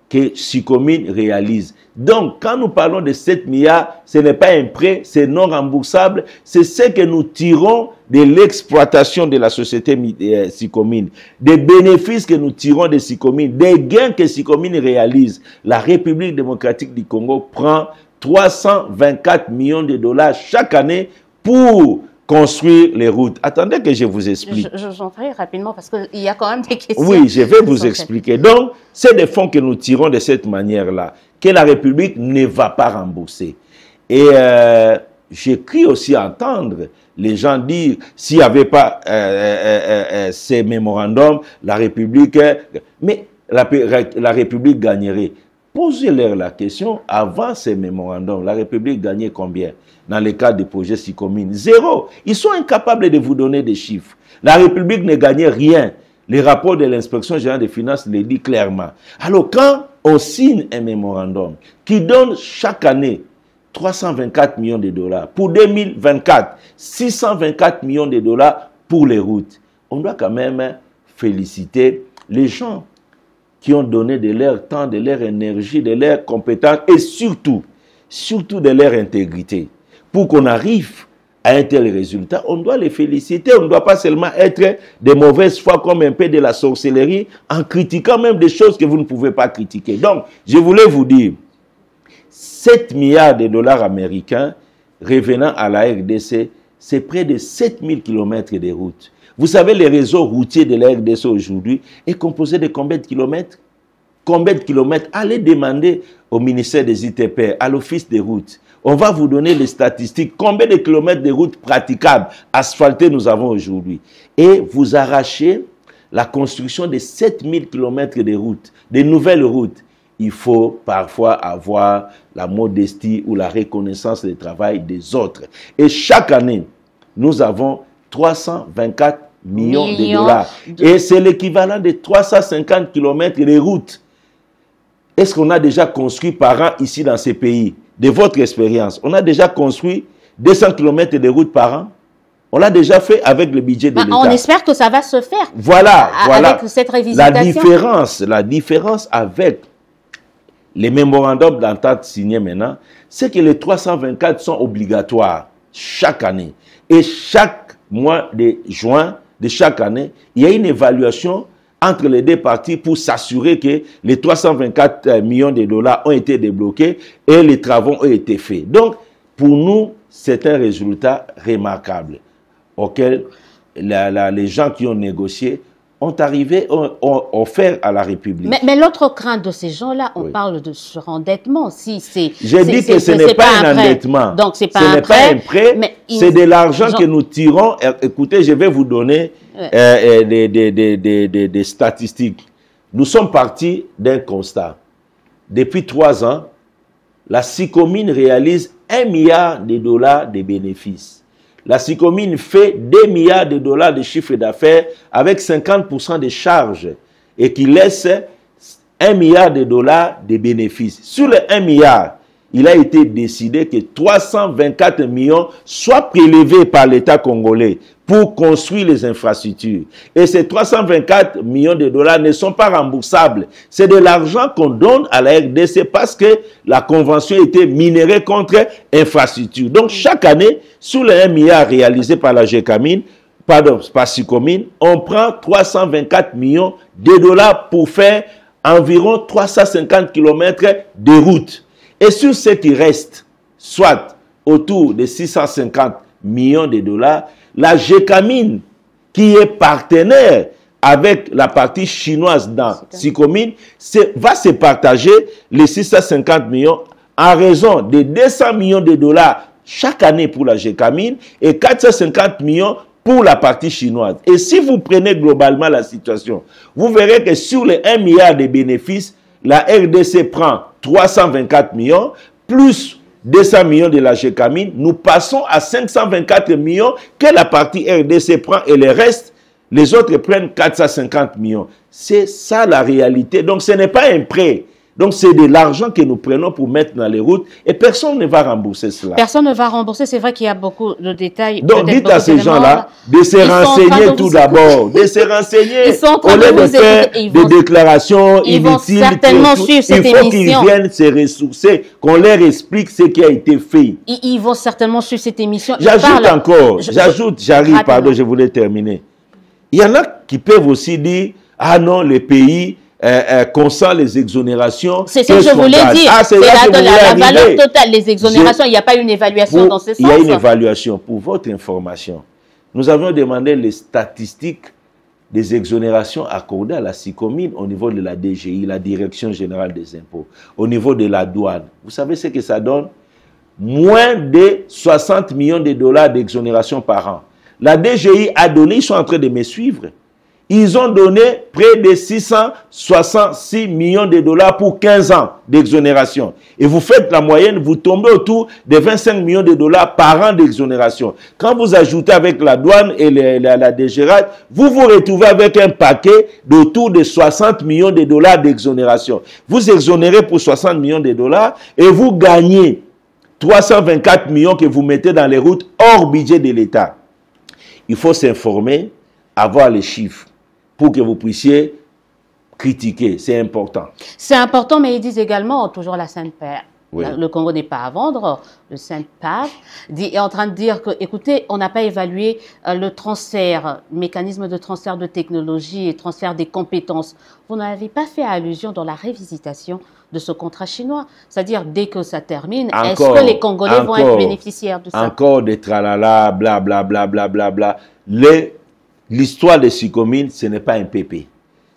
que Sicomine réalise. Donc, quand nous parlons de 7 milliards, ce n'est pas un prêt, c'est non remboursable, c'est ce que nous tirons de l'exploitation de la société Sicomine, des bénéfices que nous tirons de Sicomine, des gains que Sicomine réalise. La République démocratique du Congo prend 324 millions de dollars chaque année pour construire les routes. Attendez que je vous explique. J'en ferai rapidement parce qu'il y a quand même des questions. Oui, je vais vous expliquer. Donc, c'est des fonds que nous tirons de cette manière-là, que la République ne va pas rembourser. Et j'ai cru aussi entendre les gens dire, s'il n'y avait pas ces mémorandums, la République... Mais la République gagnerait. Posez-leur la question, avant ces mémorandums, la République gagnait combien dans le cadre des projets Sicomine? 0. Ils sont incapables de vous donner des chiffres. La République ne gagnait rien. Les rapports de l'inspection générale des finances le disent clairement. Alors quand on signe un mémorandum qui donne chaque année 324 millions de dollars, pour 2024, 624 millions de dollars pour les routes, on doit quand même féliciter les gens qui ont donné de leur temps, de leur énergie, de leurs compétences et surtout de leur intégrité. Pour qu'on arrive à un tel résultat, on doit les féliciter. On ne doit pas seulement être de mauvaise foi comme un peu de la sorcellerie en critiquant même des choses que vous ne pouvez pas critiquer. Donc, je voulais vous dire, 7 milliards de dollars américains revenant à la RDC, c'est près de 7000 km de routes. Vous savez, le réseau routier de la RDC aujourd'hui est composé de combien de kilomètres? Combien de kilomètres? Allez demander au ministère des ITP, à l'Office des routes. On va vous donner les statistiques. Combien de kilomètres de routes praticables, asphaltées nous avons aujourd'hui? Et vous arrachez la construction de 7000 km de routes, de nouvelles routes. Il faut parfois avoir la modestie ou la reconnaissance du travail des autres. Et chaque année, nous avons 324 millions de dollars. Et c'est l'équivalent de 350 km de routes. Est-ce qu'on a déjà construit par an ici dans ces pays? De votre expérience, on a déjà construit 200 km de routes par an? On l'a déjà fait avec le budget de l'État. On espère que ça va se faire. Voilà. Avec cette révisitation. La différence avec les mémorandums d'entente signés maintenant, c'est que les 324 sont obligatoires chaque année. Et chaque mois de juin de chaque année, il y a une évaluation entre les deux parties pour s'assurer que les 324 millions de dollars ont été débloqués et les travaux ont été faits. Donc, pour nous, c'est un résultat remarquable auquel les gens qui ont négocié ont arrivé, ont offert à la République. Mais l'autre crainte de ces gens-là, on parle de surendettement. J'ai dit que ce n'est pas un endettement. Donc, ce n'est pas un prêt. C'est de l'argent que nous tirons. Écoutez, je vais vous donner des statistiques. Nous sommes partis d'un constat. Depuis 3 ans, la Sicomine réalise 1 milliard de dollars de bénéfices. La Sicomine fait 2 milliards de dollars de chiffre d'affaires avec 50% de charges et qui laisse 1 milliard de dollars de bénéfices. Sur les 1 milliard, il a été décidé que 324 millions soient prélevés par l'État congolais pour construire les infrastructures. Et ces 324 millions de dollars ne sont pas remboursables. C'est de l'argent qu'on donne à la RDC parce que la convention était minérée contre infrastructure. Donc chaque année, sur les 1 milliard réalisés par la GECAMINE, par Sicomine, on prend 324 millions de dollars pour faire environ 350 km de route. Et sur ce qui reste, soit autour de 650 millions de dollars, la GECAMINE, qui est partenaire avec la partie chinoise dans Sicomine, va se partager les 650 millions en raison de 200 millions de dollars chaque année pour la GECAMIN et 450 millions pour la partie chinoise. Et si vous prenez globalement la situation, vous verrez que sur les 1 milliard de bénéfices, la RDC prend 324 millions, plus 200 millions de la GECAMIN, nous passons à 524 millions que la partie RDC prend et le reste, les autres prennent 450 millions. C'est ça la réalité. Donc ce n'est pas un prêt. Donc c'est de l'argent que nous prenons pour mettre dans les routes et personne ne va rembourser cela. Personne ne va rembourser, c'est vrai qu'il y a beaucoup de détails. Donc dites à ces gens-là de se renseigner tout d'abord, de se renseigner au lieu de faire des déclarations inutiles. Ils vont certainement suivre cette émission. Il faut qu'ils viennent se ressourcer, qu'on leur explique ce qui a été fait. Ils vont certainement suivre cette émission. J'arrive, pardon, je voulais terminer. Il y en a qui peuvent aussi dire, ah non, les pays consent les exonérations. C'est ce que je voulais dire. C'est la valeur totale, les exonérations. Il n'y a pas une évaluation dans ce sens. Il y a une évaluation. Pour votre information, nous avions demandé les statistiques des exonérations accordées à la Sicomine au niveau de la DGI, la Direction Générale des Impôts, au niveau de la douane. Vous savez ce que ça donne? Moins de 60 millions de dollars d'exonération par an. La DGI a donné, ils sont en train de me suivre, ils ont donné près de 666 millions de dollars pour 15 ans d'exonération. Et vous faites la moyenne, vous tombez autour de 25 millions de dollars par an d'exonération. Quand vous ajoutez avec la douane et la DGRAD, vous vous retrouvez avec un paquet d'autour de 60 millions de dollars d'exonération. Vous exonérez pour 60 millions de dollars et vous gagnez 324 millions que vous mettez dans les routes hors budget de l'État. Il faut s'informer, avoir les chiffres, pour que vous puissiez critiquer. C'est important. C'est important, mais ils disent également, toujours la Sainte-Père, oui. Le Congo n'est pas à vendre, le Sainte-Père est en train de dire que, écoutez, on n'a pas évalué le transfert, mécanisme de transfert de technologie et transfert des compétences. Vous n'avez pas fait allusion dans la révisitation de ce contrat chinois. C'est-à-dire, dès que ça termine, est-ce que les Congolais vont être bénéficiaires de ça? Encore des tralala, bla bla bla bla bla bla. L'histoire de Sicomine, ce n'est pas un PP.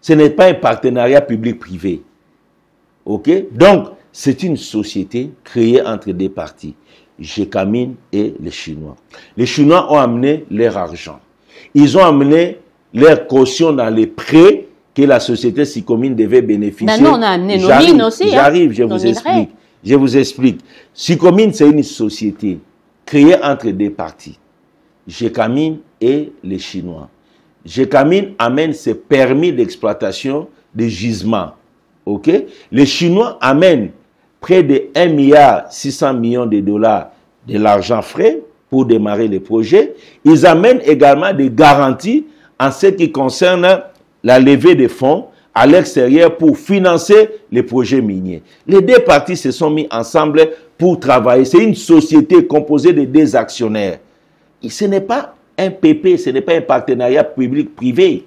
Ce n'est pas un partenariat public-privé. OK? Donc, c'est une société créée entre deux parties, GECAMIN et les Chinois. Les Chinois ont amené leur argent. Ils ont amené leur caution dans les prêts que la société Sicomine devait bénéficier. Maintenant, on a amené nos mines aussi. J'arrive, je vous explique. Je vous explique. Sicomine, c'est une société créée entre deux parties, GECAMIN et les Chinois. GECAMIN amène ses permis d'exploitation de gisements. OK? Les Chinois amènent près de 1,6 milliard de dollars de l'argent frais pour démarrer les projets. Ils amènent également des garanties en ce qui concerne la levée de fonds à l'extérieur pour financer les projets miniers. Les deux parties se sont mis ensemble pour travailler. C'est une société composée de deux actionnaires. Et ce n'est pas un PP, ce n'est pas un partenariat public-privé.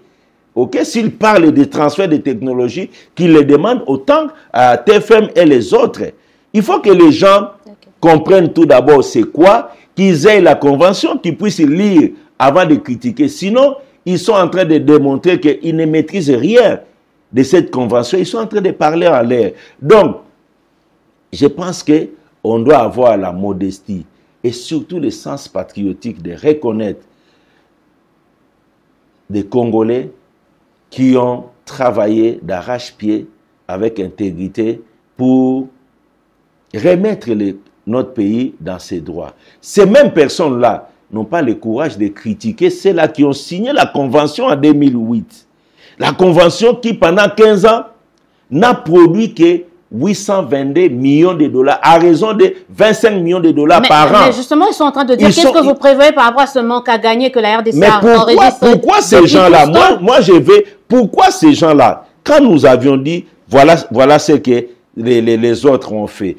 OK? S'ils parlent des transferts de technologies, qu'ils les demandent autant à TFM et les autres. Il faut que les gens comprennent tout d'abord c'est quoi, qu'ils aient la convention, qu'ils puissent lire avant de critiquer. Sinon, ils sont en train de démontrer qu'ils ne maîtrisent rien de cette convention. Ils sont en train de parler en l'air. Donc, je pense qu'on doit avoir la modestie et surtout le sens patriotique de reconnaître des Congolais qui ont travaillé d'arrache-pied avec intégrité pour remettre notre pays dans ses droits. Ces mêmes personnes-là n'ont pas le courage de critiquer ceux-là qui ont signé la convention en 2008. La convention qui, pendant 15 ans, n'a produit que 822 millions de dollars à raison de 25 millions de dollars par an. Mais justement, ils sont en train de dire qu'est-ce que vous prévoyez par rapport à ce manque à gagner que la RDC a enregistré. Pourquoi ces gens-là, pourquoi ces gens-là, quand nous avions dit, voilà ce que les autres ont fait,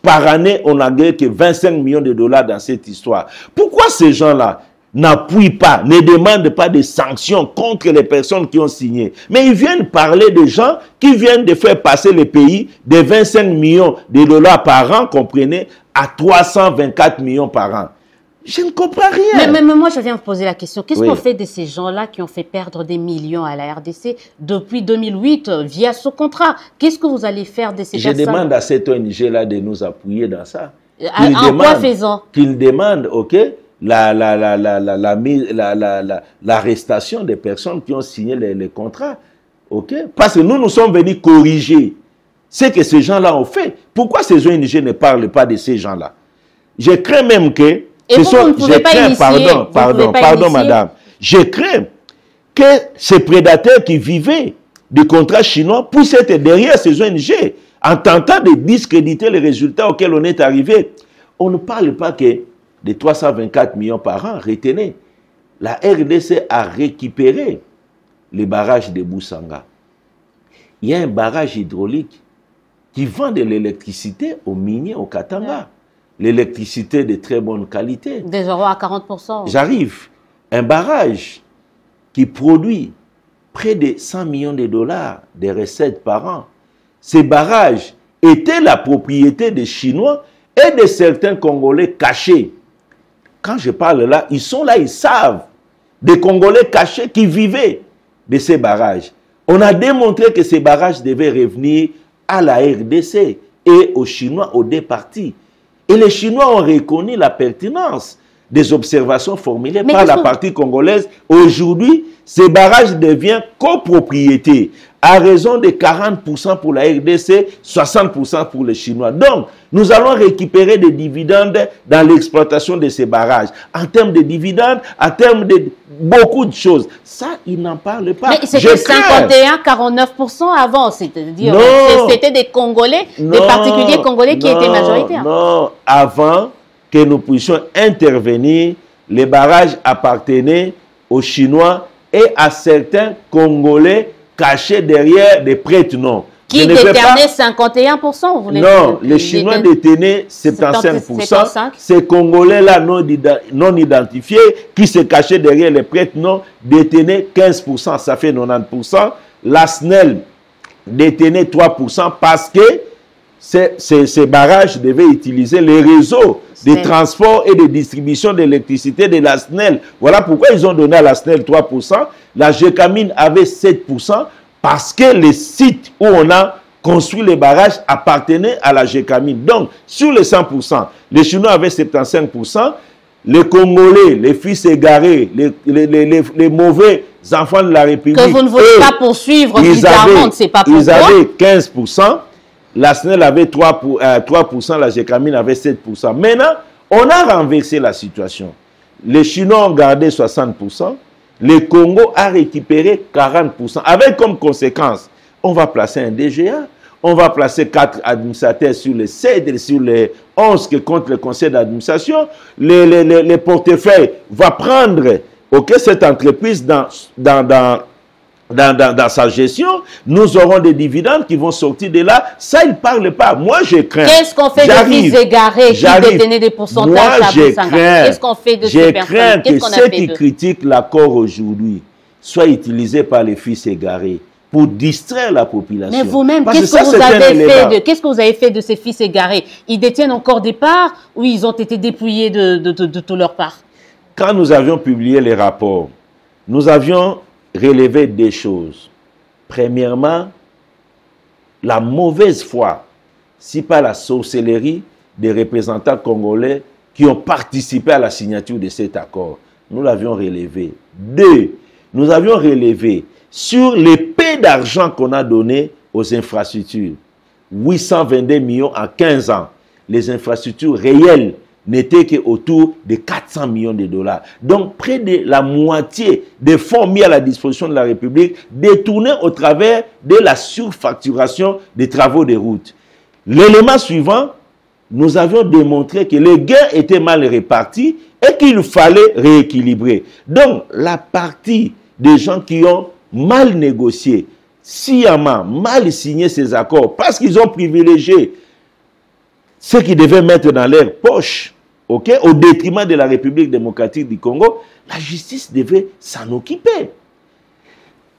par année, on n'a gagné que 25 millions de dollars dans cette histoire. Pourquoi ces gens-là n'appuient pas, ne demandent pas de sanctions contre les personnes qui ont signé? Mais ils viennent parler de gens qui viennent de faire passer le pays de 25 millions de dollars par an, comprenez, à 324 millions par an. Je ne comprends rien. Mais moi, je viens vous poser la question. Qu'est-ce Oui. qu'on fait de ces gens-là qui ont fait perdre des millions à la RDC depuis 2008 via ce contrat? Qu'est-ce que vous allez faire de ces Je personnes? demande à cette ONG-là de nous appuyer dans ça. En quoi faisant? Qu'il demande, ok, l'arrestation des personnes qui ont signé les contrats. Ok? Parce que nous sommes venus corriger ce que ces gens-là ont fait. Pourquoi ces ONG ne parlent pas de ces gens-là? Je crains même que... Vous ne pouvez pas initier. Pardon, madame. Je crains que ces prédateurs qui vivaient du contrat chinois puissent être derrière ces ONG en tentant de discréditer les résultats auxquels on est arrivé. On ne parle pas que de 324 millions par an, retenez. La RDC a récupéré les barrages de Boussanga. Il y a un barrage hydraulique qui vend de l'électricité aux miniers au Katanga. L'électricité de très bonne qualité. Des euros à 40%. J'arrive. Un barrage qui produit près de 100 millions de dollars de recettes par an. Ces barrages étaient la propriété des Chinois et de certains Congolais cachés. Quand je parle là, ils sont là, ils savent. Des Congolais cachés qui vivaient de ces barrages. On a démontré que ces barrages devaient revenir à la RDC et aux Chinois, aux deux parties. Et les Chinois ont reconnu la pertinence des observations formulées par la partie congolaise. Aujourd'hui, ces barrages deviennent copropriété à raison de 40% pour la RDC, 60% pour les Chinois. Donc, nous allons récupérer des dividendes dans l'exploitation de ces barrages. En termes de dividendes, en termes de beaucoup de choses. Ça, ils n'en parlent pas. Mais c'était 51-49% avant. C'est-à-dire, c'était des Congolais, des particuliers congolais qui étaient majoritaires. Non, avant que nous puissions intervenir, les barrages appartenaient aux Chinois et à certains Congolais cachés derrière des prêtres, non. Qui détenaient 51%, vous voulez dire? Non, les Chinois détenaient 75%. Ces Congolais-là non identifiés, qui se cachaient derrière les prêtres, non, détenaient 15%, ça fait 90%. La SNEL détenait 3% parce que ces barrages devaient utiliser les réseaux de transport et de distribution d'électricité de la SNEL. Voilà pourquoi ils ont donné à la SNEL 3%. La GECAMINE avait 7% parce que les sites où on a construit les barrages appartenaient à la GECAMINE. Donc, sur les 100%, les Chinois avaient 75%. Les Congolais, les fils égarés, les mauvais enfants de la République, que vous ne voulez pas poursuivre bizarrement, on ne sait pas pourquoi. Ils avaient 15%. La SNEL avait 3%, la GECAMINE avait 7%. Maintenant, on a renversé la situation. Les Chinois ont gardé 60%. Le Congo a récupéré 40%. Avec comme conséquence, on va placer un DGA. On va placer 4 administrateurs sur les 7 et sur les 11 que compte le conseil d'administration. Les portefeuilles vont prendre cette entreprise dans sa gestion. Nous aurons des dividendes qui vont sortir de là. Ça, ils ne parlent pas. Moi, je crains. Qu'est-ce qu'on fait des fils égarés qui détenaient des pourcentages à Boussanga? Qu'est-ce qu'on fait de ces personnes? Je crains que ceux qui critiquent l'accord aujourd'hui soient utilisés par les fils égarés pour distraire la population. Mais vous-même, qu'est-ce que vous avez fait de ces fils égarés? Ils détiennent encore des parts ou ils ont été dépouillés de toutes leurs parts? Quand nous avions publié les rapports, nous avions relevé des choses. Premièrement, la mauvaise foi, si pas la sorcellerie des représentants congolais qui ont participé à la signature de cet accord. Nous l'avions relevé. 2, nous avions relevé sur l'épée d'argent qu'on a donné aux infrastructures. 822 millions en 15 ans. Les infrastructures réelles n'étaient qu'autour de 400 millions de dollars. Donc, près de la moitié des fonds mis à la disposition de la République détournés au travers de la surfacturation des travaux de route. L'élément suivant, nous avions démontré que les gains étaient mal répartis et qu'il fallait rééquilibrer. Donc, la partie des gens qui ont mal négocié, sciemment, mal signé ces accords, parce qu'ils ont privilégié ce qu'ils devaient mettre dans leur poche, au détriment de la République démocratique du Congo, la justice devait s'en occuper.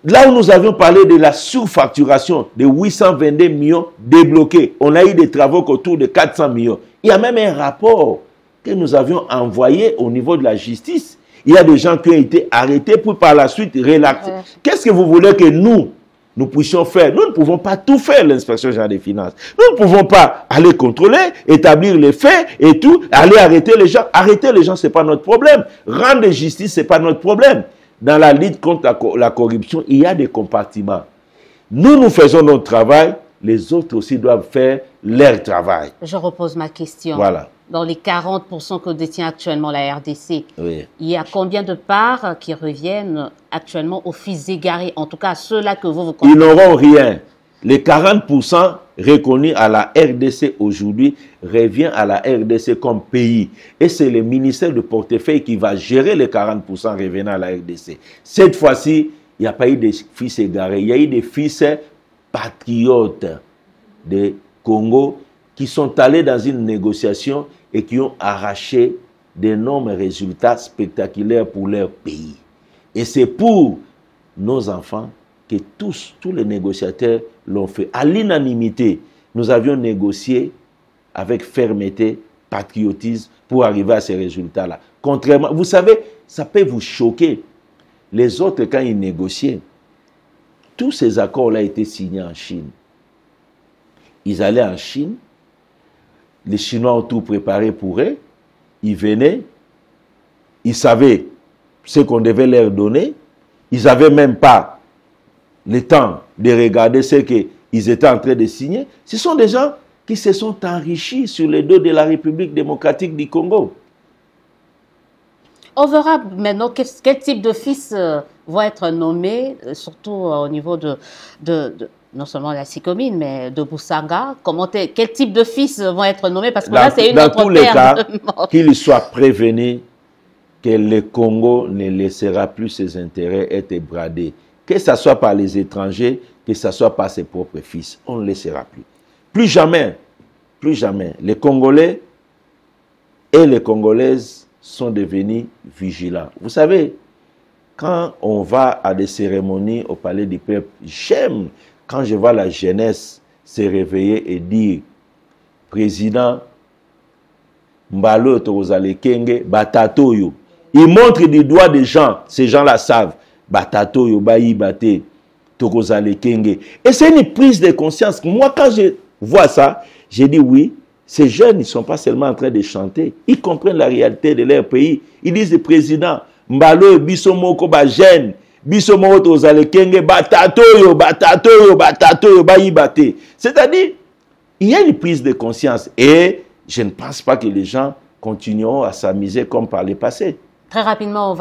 Là où nous avions parlé de la surfacturation de 822 millions débloqués, on a eu des travaux autour de 400 millions. Il y a même un rapport que nous avions envoyés au niveau de la justice. Il y a des gens qui ont été arrêtés pour par la suite relaxer. Qu'est-ce que vous voulez que nous puissions faire? Nous ne pouvons pas tout faire, l'inspection générale des finances. Nous ne pouvons pas aller contrôler, établir les faits et tout, aller arrêter les gens. Arrêter les gens, ce n'est pas notre problème. Rendre justice, ce n'est pas notre problème. Dans la lutte contre la corruption, il y a des compartiments. Nous faisons notre travail, les autres aussi doivent faire leur travail. Je repose ma question. Voilà. Dans les 40% que détient actuellement la RDC, oui. Il y a combien de parts qui reviennent actuellement aux fils égarés, en tout cas ceux-là que vous Ils n'auront rien. Les 40% reconnus à la RDC aujourd'hui reviennent à la RDC comme pays. Et c'est le ministère du portefeuille qui va gérer les 40% revenant à la RDC. Cette fois-ci, il n'y a pas eu de fils égarés. Il y a eu des fils patriotes de Congo qui sont allés dans une négociation et qui ont arraché d'énormes résultats spectaculaires pour leur pays. Et c'est pour nos enfants que tous les négociateurs l'ont fait. À l'unanimité, nous avions négocié avec fermeté, patriotisme pour arriver à ces résultats-là. Contrairement, vous savez, ça peut vous choquer. Les autres, quand ils négociaient, tous ces accords-là étaient signés en Chine. Ils allaient en Chine, les Chinois ont tout préparé pour eux, ils venaient, ils savaient ce qu'on devait leur donner, ils n'avaient même pas le temps de regarder ce qu'ils étaient en train de signer. Ce sont des gens qui se sont enrichis sur les dos de la République démocratique du Congo. On verra maintenant quel type de fils vont être nommés, surtout au niveau de non seulement la Sicomine, mais de Boussanga. Quel type de fils vont être nommés? Parce que là, c'est une autre terme. Dans tous les cas, qu'il soit prévenu que le Congo ne laissera plus ses intérêts être bradés. Que ce soit par les étrangers, que ce soit par ses propres fils. On ne laissera plus. Plus jamais, les Congolais et les Congolaises sont devenus vigilants. Vous savez, quand on va à des cérémonies au Palais du Peuple, j'aime quand je vois la jeunesse se réveiller et dire « Président Mbalo Tokozale Kenge, Batatoyo ». Il montre du doigt des gens, ces gens-là savent « Batatoyo, Bayi Bate, Tokozale Kenge ». Et c'est une prise de conscience. Moi, quand je vois ça, j'ai dit oui, ces jeunes, ils ne sont pas seulement en train de chanter, ils comprennent la réalité de leur pays. Ils disent « Président Mbalo Bisomoko Bajen ». C'est-à-dire, il y a une prise de conscience et je ne pense pas que les gens continueront à s'amuser comme par le passé. Très rapidement,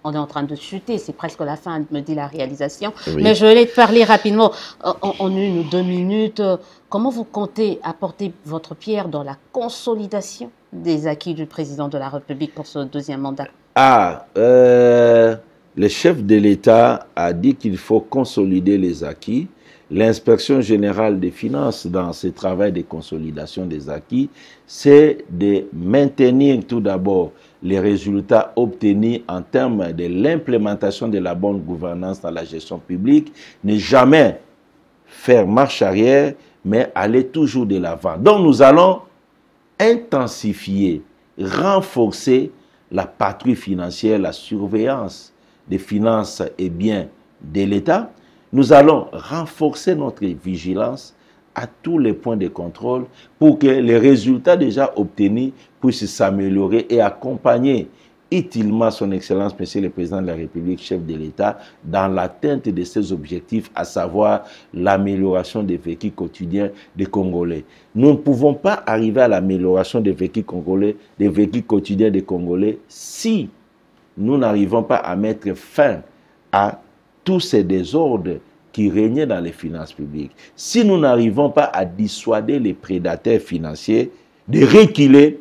on est en train de chuter, c'est presque la fin, me dit la réalisation. Oui. Mais je vais te parler rapidement, en 1 ou 2 minutes. Comment vous comptez apporter votre pierre dans la consolidation des acquis du président de la République pour ce 2e mandat? Le chef de l'État a dit qu'il faut consolider les acquis. L'inspection générale des finances, dans ce travail de consolidation des acquis, c'est de maintenir tout d'abord les résultats obtenus en termes de l'implémentation de la bonne gouvernance dans la gestion publique, ne jamais faire marche arrière, mais aller toujours de l'avant. Donc nous allons intensifier, renforcer la patrouille financière, la surveillance des finances et biens de l'État. Nous allons renforcer notre vigilance à tous les points de contrôle pour que les résultats déjà obtenus puissent s'améliorer et accompagner utilement son Excellence, Monsieur le Président de la République, chef de l'État, dans l'atteinte de ses objectifs, à savoir l'amélioration des vécus quotidiens des Congolais. Nous ne pouvons pas arriver à l'amélioration des vécus congolais, des vécus quotidiens des Congolais, si nous n'arrivons pas à mettre fin à tous ces désordres qui régnaient dans les finances publiques. Si nous n'arrivons pas à dissuader les prédateurs financiers de reculer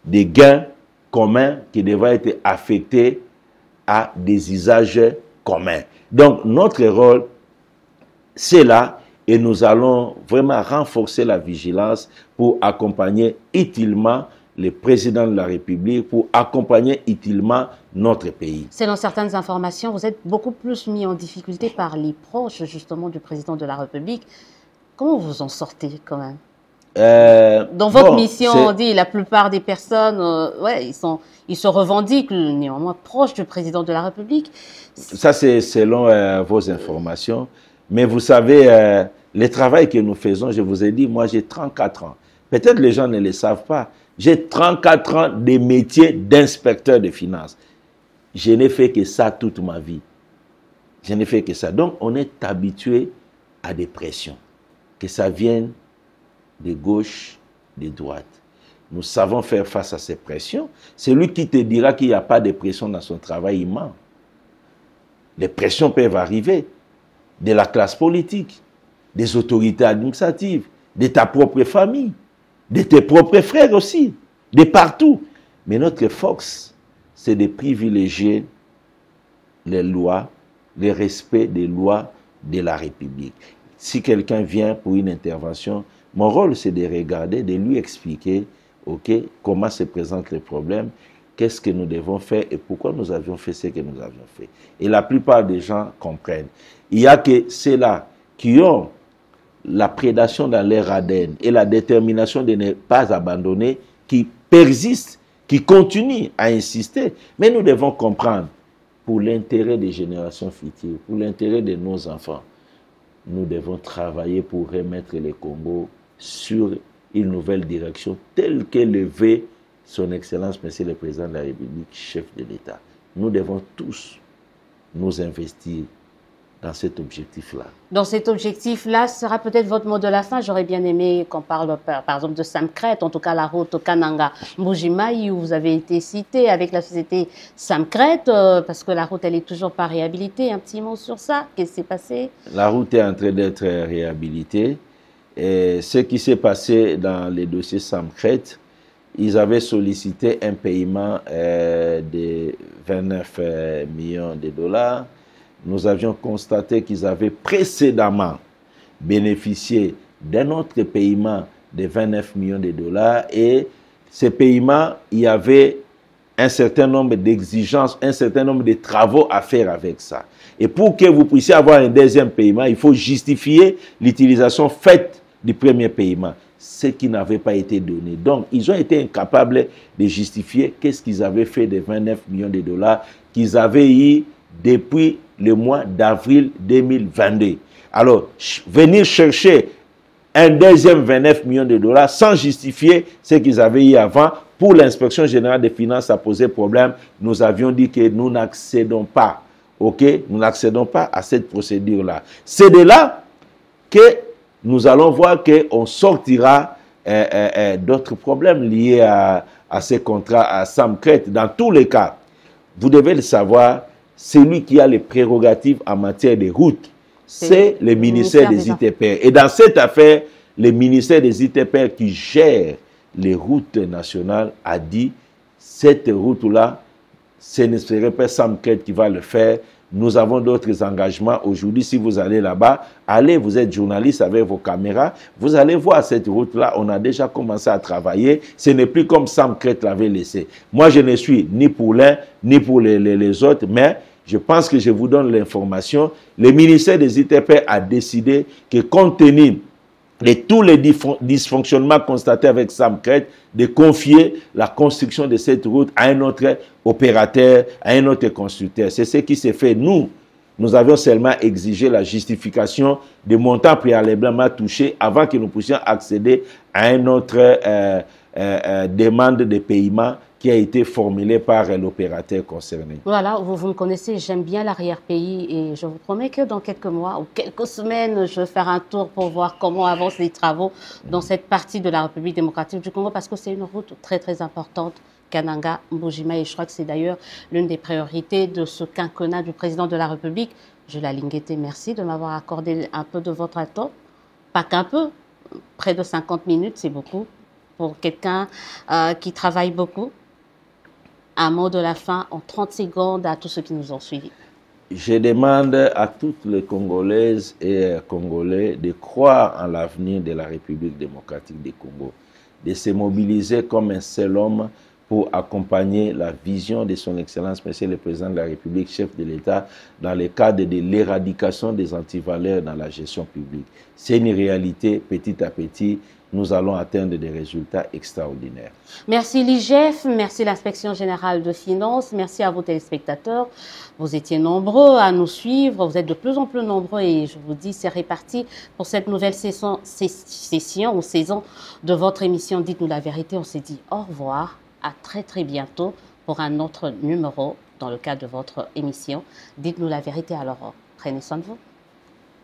des gains communs qui devraient être affectés à des usages communs. Donc, notre rôle, c'est là, et nous allons vraiment renforcer la vigilance pour accompagner utilement le président de la République, pour accompagner utilement notre pays. Selon certaines informations, vous êtes beaucoup plus mis en difficulté par les proches, justement, du président de la République. Comment vous en sortez, quand même? Dans votre mission, on dit la plupart des personnes, ouais, ils se revendiquent néanmoins proches du président de la République. Ça, c'est selon vos informations. Mais vous savez, le travail que nous faisons, je vous ai dit, moi j'ai 34 ans. Peut-être les gens ne le savent pas. J'ai 34 ans de métier d'inspecteur de finances. Je n'ai fait que ça toute ma vie. Je n'ai fait que ça. Donc, on est habitué à des pressions. Que ça vienne de gauche, de droite. Nous savons faire face à ces pressions. Celui qui te dira qu'il n'y a pas de pression dans son travail, il ment. Les pressions peuvent arriver de la classe politique, des autorités administratives, de ta propre famille, de tes propres frères aussi, de partout. Mais notre force, c'est de privilégier les lois, le respect des lois de la République. Si quelqu'un vient pour une intervention, mon rôle, c'est de regarder, de lui expliquer, ok, comment se présentent les problèmes, qu'est-ce que nous devons faire et pourquoi nous avions fait ce que nous avions fait. Et la plupart des gens comprennent. Il y a que ceux-là qui ont la prédation dans leur ADN et la détermination de ne pas abandonner, qui persistent, qui continuent à insister. Mais nous devons comprendre, pour l'intérêt des générations futures, pour l'intérêt de nos enfants, nous devons travailler pour remettre le Congo sur une nouvelle direction telle que le veut son Excellence, Monsieur le Président de la République, chef de l'État. Nous devons tous nous investir dans cet objectif-là. Dans cet objectif-là, ce sera peut-être votre mot de la fin. J'aurais bien aimé qu'on parle, par exemple, de Samcret, en tout cas la route Kananga-Mbujimayi, où vous avez été cité avec la société Samcret, parce que la route, elle est toujours pas réhabilitée. Un petit mot sur ça. Qu'est-ce qui s'est passé? La route est en train d'être réhabilitée. Et ce qui s'est passé dans les dossiers Samcret, ils avaient sollicité un paiement de 29 millions de dollars. Nous avions constaté qu'ils avaient précédemment bénéficié d'un autre paiement de 29 millions de dollars et ce paiement, il y avait un certain nombre d'exigences, un certain nombre de travaux à faire avec ça. Et pour que vous puissiez avoir un deuxième paiement, il faut justifier l'utilisation faite du premier paiement, ce qui n'avait pas été donné. Donc, ils ont été incapables de justifier qu'est-ce qu'ils avaient fait des 29 millions de dollars qu'ils avaient eu depuis le mois d'avril 2022. Alors, venir chercher un deuxième 29 millions de dollars sans justifier ce qu'ils avaient eu avant, pour l'inspection générale des finances, ça posait problème. Nous avions dit que nous n'accédons pas, ok? Nous n'accédons pas à cette procédure-là. C'est de là que nous allons voir qu'on sortira d'autres problèmes liés à ces contrats à Samcret. Dans tous les cas, vous devez le savoir, celui qui a les prérogatives en matière de routes, c'est le ministère des ITPR. Et dans cette affaire, le ministère des ITPR qui gère les routes nationales a dit, cette route-là, ce ne serait pas Samcret qui va le faire. Nous avons d'autres engagements. Aujourd'hui, si vous allez là-bas, allez, vous êtes journaliste avec vos caméras, vous allez voir cette route-là, on a déjà commencé à travailler. Ce n'est plus comme Samcret l'avait laissé. Moi, je ne suis ni pour l'un, ni pour les autres, mais je pense que je vous donne l'information. Le ministère des ITP a décidé que compte tenu de tous les dysfonctionnements constatés avec Samcret, de confier la construction de cette route à un autre opérateur, à un autre constructeur. C'est ce qui s'est fait. Nous avions seulement exigé la justification des montants préalablement touchés avant que nous puissions accéder à une autre demande de paiement qui a été formulée par l'opérateur concerné. Voilà, vous me connaissez, j'aime bien l'arrière-pays et je vous promets que dans quelques mois ou quelques semaines, je vais faire un tour pour voir comment avancent les travaux dans cette partie de la République démocratique du Congo parce que c'est une route très très importante, Kananga-Mbujimayi, et je crois que c'est d'ailleurs l'une des priorités de ce quinquennat du président de la République. Jules Lingueté, merci de m'avoir accordé un peu de votre temps, pas qu'un peu, près de 50 minutes, c'est beaucoup pour quelqu'un qui travaille beaucoup. Un mot de la fin en 30 secondes à tous ceux qui nous ont suivis. Je demande à toutes les Congolaises et Congolais de croire en l'avenir de la République démocratique du Congo, de se mobiliser comme un seul homme pour accompagner la vision de son Excellence, Monsieur le Président de la République, chef de l'État, dans le cadre de l'éradication des antivaleurs dans la gestion publique. C'est une réalité petit à petit. nous allons atteindre des résultats extraordinaires. Merci l'IGF, merci l'Inspection Générale de Finances, merci à vos téléspectateurs. Vous étiez nombreux à nous suivre, vous êtes de plus en plus nombreux et je vous dis, c'est réparti pour cette nouvelle saison de votre émission Dites-nous la vérité. On s'est dit au revoir, à très très bientôt pour un autre numéro dans le cadre de votre émission Dites-nous la vérité. Alors, prenez soin de vous.